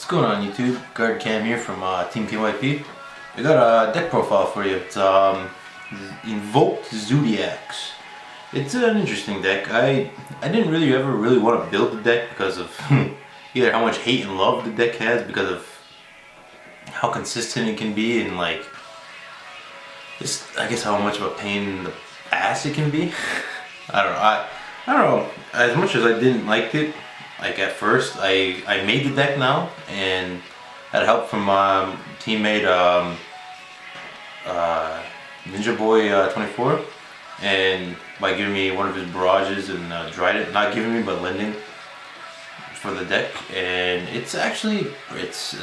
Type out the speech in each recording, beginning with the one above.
What's going on YouTube? Guardedkam here from Team KYP. I got a deck profile for you. It's Invoked Zoodiacs. It's an interesting deck. I didn't ever want to build the deck because of either how much hate and love the deck has, because of how consistent it can be, and like just I guess how much of a pain in the ass it can be. I don't know. As much as I didn't like it, like at first, I made the deck now and had help from my teammate Ninja Boy 24, and by giving me one of his barrages and dried it, not giving me but lending for the deck, and it's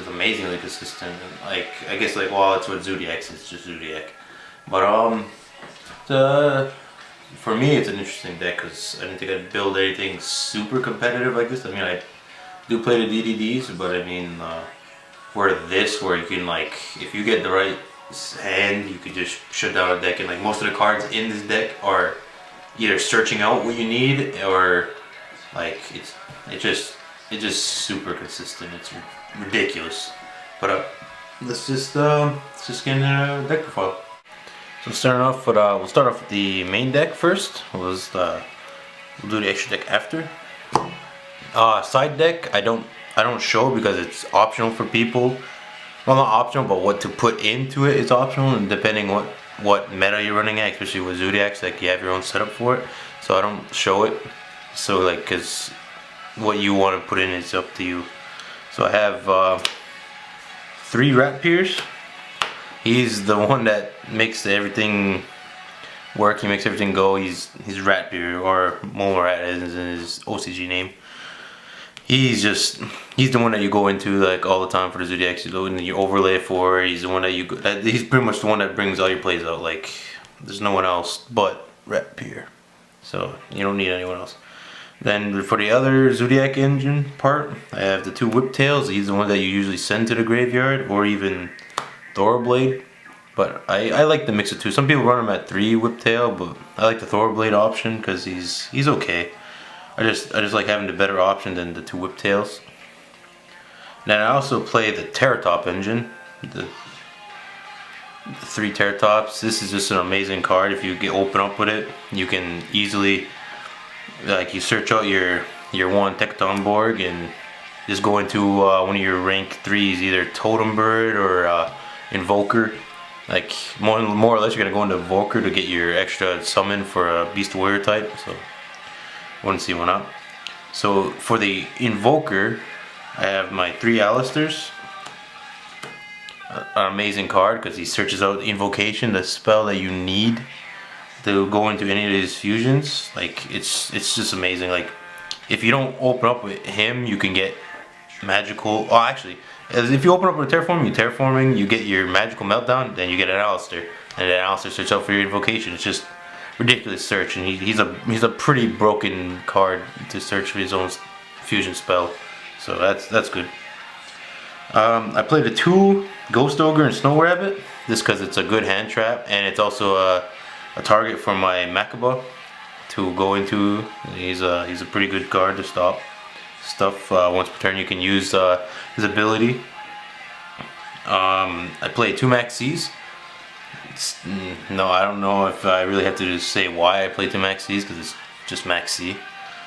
amazingly consistent. Like I guess like well, it's what Zoodiac is, it's just Zoodiac, but for me, it's an interesting deck because I didn't think I'd build anything super competitive like this. I mean, I do play the DDDs, but I mean, where you can like, if you get the right hand, you could just shut down a deck, and like most of the cards in this deck are either searching out what you need or like it's just super consistent. It's ridiculous. But let's just get into the deck profile. So starting off with, we'll start off with the main deck first. We'll do the extra deck after. Side deck I don't show because it's optional for people. Well, not optional, but what to put into it is optional, and depending what meta you're running at, especially with Zoodiacs, like you have your own setup for it. So I don't show it. So like, cause what you want to put in is up to you. So I have 3 Rat Peers. He's the one that makes everything work. He makes everything go. He's Rat Beer, or Momo Rat is in his OCG name. He's the one that you go into like all the time for the Zoodiacs. You overlay for. He's the one that he's pretty much the one that brings all your plays out. Like there's no one else but Rat Beer. So you don't need anyone else. Then for the other Zoodiac engine part, I have the 2 Whiptails. He's the one that you usually send to the graveyard, or even Thorblade, but I like the mix of 2. Some people run him at 3 Whiptail, but I like the Thorblade option because he's okay. I just like having the better option than the 2 Whiptails. Then I also play the Terratop engine, the 3 Terratops. This is just an amazing card. If you open up with it, you can easily, like, you search out your 1 Tectonborg and just go into one of your rank 3s, either Totem Bird or Invoker. Like more or less you're gonna go into Invoker to get your extra summon for a Beast Warrior type, so wouldn't see one up. So for the Invoker, I have my 3 Alistairs. An amazing card because he searches out Invocation, the spell that you need to go into any of his fusions. Like it's just amazing. Like if you don't open up with him, you can get magical. Oh, actually, if you open up with terraforming, you get your magical meltdown, then you get an Alistair, and then Alistair search out for your invocation. It's just ridiculous search, and he's a pretty broken card to search for his own fusion spell. So that's good. I played the 2 Ghost Ogre and Snow Rabbit, just because it's a good hand trap, and it's also a target for my Makaba to go into. He's a pretty good card to stop stuff. Once per turn you can use his ability. I play 2 Maxis. No, I don't know if I really have to just say why I play 2 Maxis, because it's just Maxi.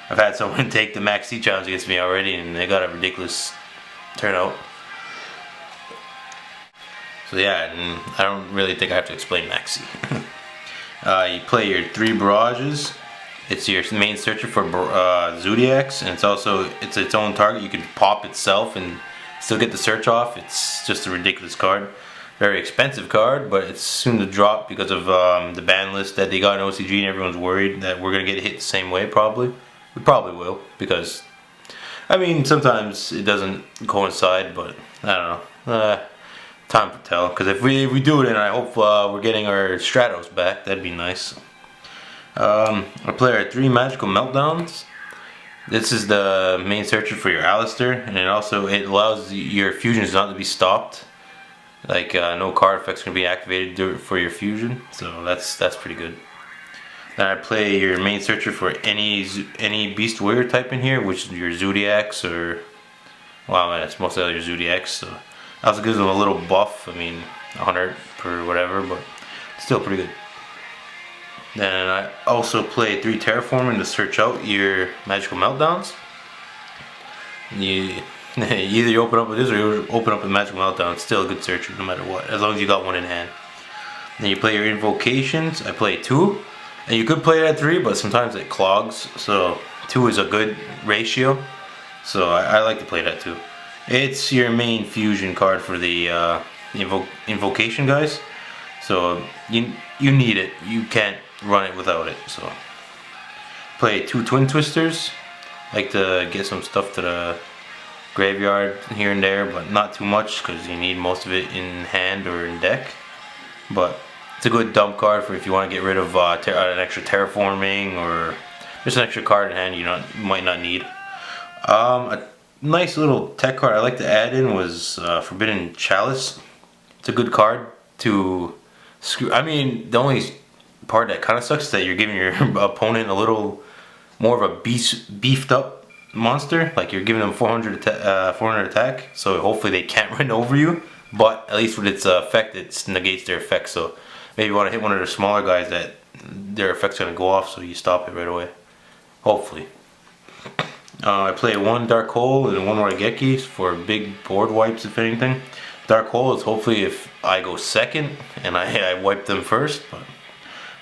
I've had someone take the Maxi challenge against me already and they got a ridiculous turnout. So yeah, and I don't really think I have to explain Maxi. You play your 3 Barrages. It's your main searcher for Zoodiacs, and it's its own target. You can pop itself and still get the search off. It's just a ridiculous card. Very expensive card, but it's soon to drop because of the ban list that they got in OCG, and everyone's worried that we're gonna get hit the same way. Probably, we probably will, because I mean sometimes it doesn't coincide, but I don't know. Time to tell. Because if we do it, and I hope we're getting our Stratos back, that'd be nice. I play our 3 Magical Meltdowns. This is the main searcher for your Alistair, and it allows your fusions not to be stopped. Like no card effects can be activated for your fusion, so that's pretty good. Then I play your main searcher for any Beast Warrior type in here, which is your Zodiacs or Wow, man, it's mostly all your Zoodiacs, so also gives them a little buff. I mean, 100 per whatever, but still pretty good. Then I also play 3 Terraforming to search out your magical meltdowns. You either you open up with this or you open up with magical meltdown. It's still a good searcher no matter what, as long as you got one in hand. Then you play your invocations. I play 2, and you could play it at 3, but sometimes it clogs. So 2 is a good ratio. So I like to play that 2. It's your main fusion card for the invocation guys. So you need it. You can't run it without it. So play 2 twin twisters. Like to get some stuff to the graveyard here and there, but not too much because you need most of it in hand or in deck. But it's a good dump card for if you want to get rid of an extra terraforming or just an extra card in hand you might not need. A nice little tech card I like to add in was Forbidden Chalice. It's a good card to screw. I mean, the only part that kind of sucks is that you're giving your opponent a little more of a beefed up monster. Like you're giving them 400 attack, so hopefully they can't run over you. But at least with its effect, it negates their effect. So maybe you want to hit one of the smaller guys that their effect's gonna go off, so you stop it right away. Hopefully. I play 1 Dark Hole and 1 Guardedkam for big board wipes, if anything. Dark Hole is hopefully if I go second and I wipe them first, but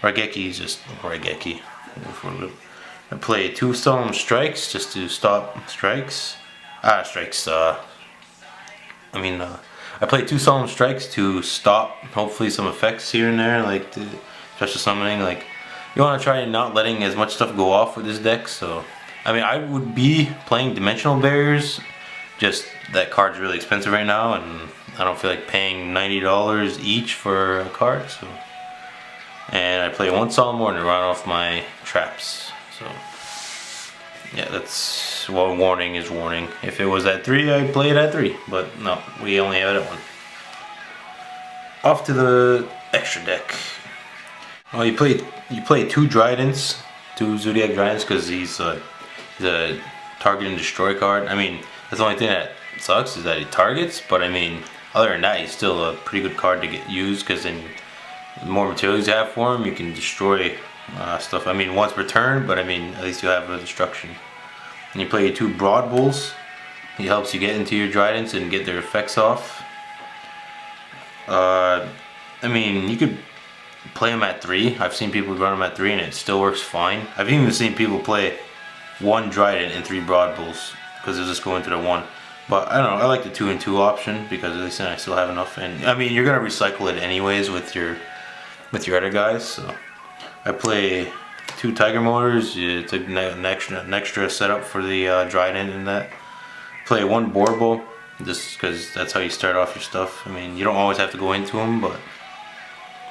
Guardedkam is just Guardedkam. I play 2 Solemn Strikes just to stop strikes. I play 2 Solemn Strikes to stop hopefully some effects here and there, like the special summoning. Like you want to try not letting as much stuff go off with this deck. So I mean, I would be playing Dimensional Barriers, just that card's really expensive right now, and I don't feel like paying $90 each for a card. So, and I play 1 Solemn Warning to run off my traps. So yeah, that's, well, warning is warning. If it was at 3, I'd play it at 3, but no, we only have it at 1. Off to the extra deck. Well, you play 2 Dryadents, 2 Zoodiac Dryadents, because he's a target and destroy card. I mean, that's the only thing that sucks is that he targets, but I mean, other than that, he's still a pretty good card to get used, because then the more materials you have for him, you can destroy stuff. I mean, once per turn, but I mean, at least you have a destruction. And you play 2 Broad Bulls. He helps you get into your Dryadents and get their effects off. I mean, you could play them at 3. I've seen people run them at 3 and it still works fine. I've even seen people play 1 Dryadent and 3 Broad Bulls because they'll just go into the 1. But I don't know, I like the 2 and 2 option because at least then I still have enough. And I mean, you're gonna recycle it anyways with your other guys. So I play 2 Tiger Motors. It's an extra setup for the Dryadent in that. Play 1 Borbo just because that's how you start off your stuff. I mean, you don't always have to go into them, but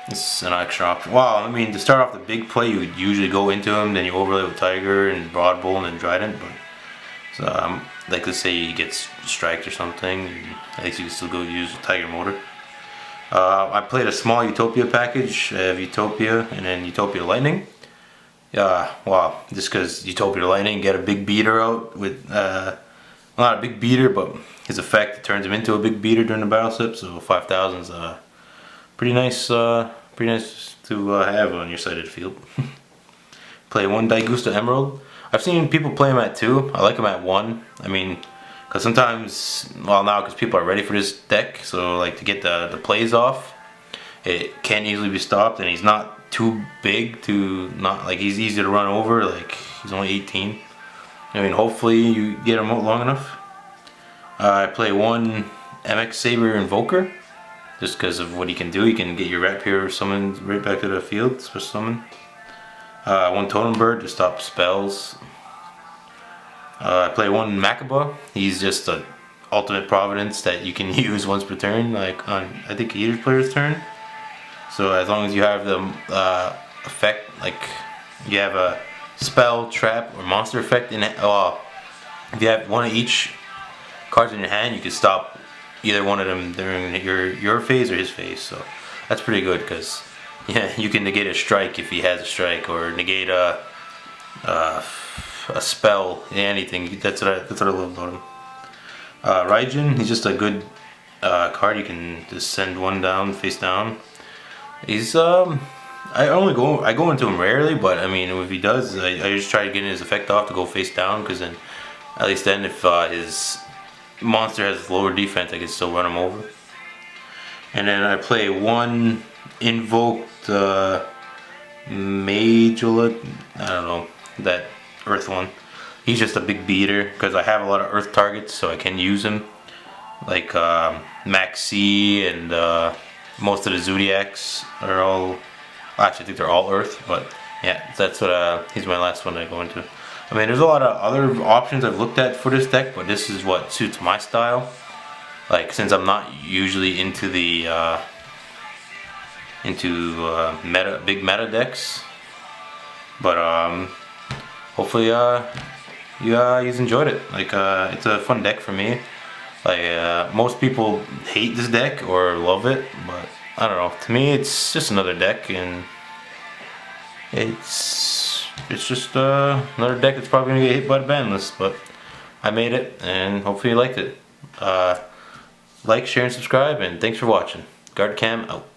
it's an extra option. Well, I mean, to start off the big play, you would usually go into him, then you overlay with Tiger and Broad Bull and then Dryadent. But so like, let's say he gets striked or something, at least you can still go use the Tiger Motor. I played a small Utopia package of Utopia and then Utopia Lightning. Wow, just because Utopia Lightning get a big beater out with not a big beater, but his effect turns him into a big beater during the battle step. So 5,000 is pretty nice to have on your side of the field. Play 1 Daigusta Emerald. I've seen people play him at 2. I like him at 1. I mean, because sometimes, well, now because people are ready for this deck, so like to get the plays off, it can easily be stopped, and he's not too big to not, like, he's easy to run over. Like, he's only 18. I mean, hopefully you get him out long enough. I play 1 MX Saber Invoker just because of what he can do. He can get your Rapier summoned right back to the field, special summon. 1 Totem Bird to stop spells. I play 1 Makaba. He's just an ultimate Providence that you can use once per turn, like on, I think, either player's turn. So as long as you have the effect, like you have a spell, trap, or monster effect in it, if you have 1 of each cards in your hand, you can stop either one of them during your phase or his phase. So that's pretty good because, yeah, you can negate a strike if he has a strike, or negate a spell, anything. That's what I love about him. Raijin, he's just a good card. You can just send one down, face down. He's I go into him rarely, but I mean if he does, I just try to get his effect off to go face down, because then at least then if his monster has lower defense, I can still run him over. And then I play one Invoked Majula, I don't know, that Earth one. He's just a big beater because I have a lot of Earth targets, so I can use him. Like Max C and most of the Zoodiacs are all, actually I think they're all Earth, but yeah, that's what he's my last one I go into. I mean, there's a lot of other options I've looked at for this deck, but this is what suits my style. Like, since I'm not usually into the big meta decks, but hopefully you guys enjoyed it. Like, it's a fun deck for me. Like, most people hate this deck or love it, but I don't know. To me, it's just another deck, and it's just another deck that's probably gonna get hit by the ban list. But I made it, and hopefully you liked it. Like, share, and subscribe, and thanks for watching. Guardedkam out.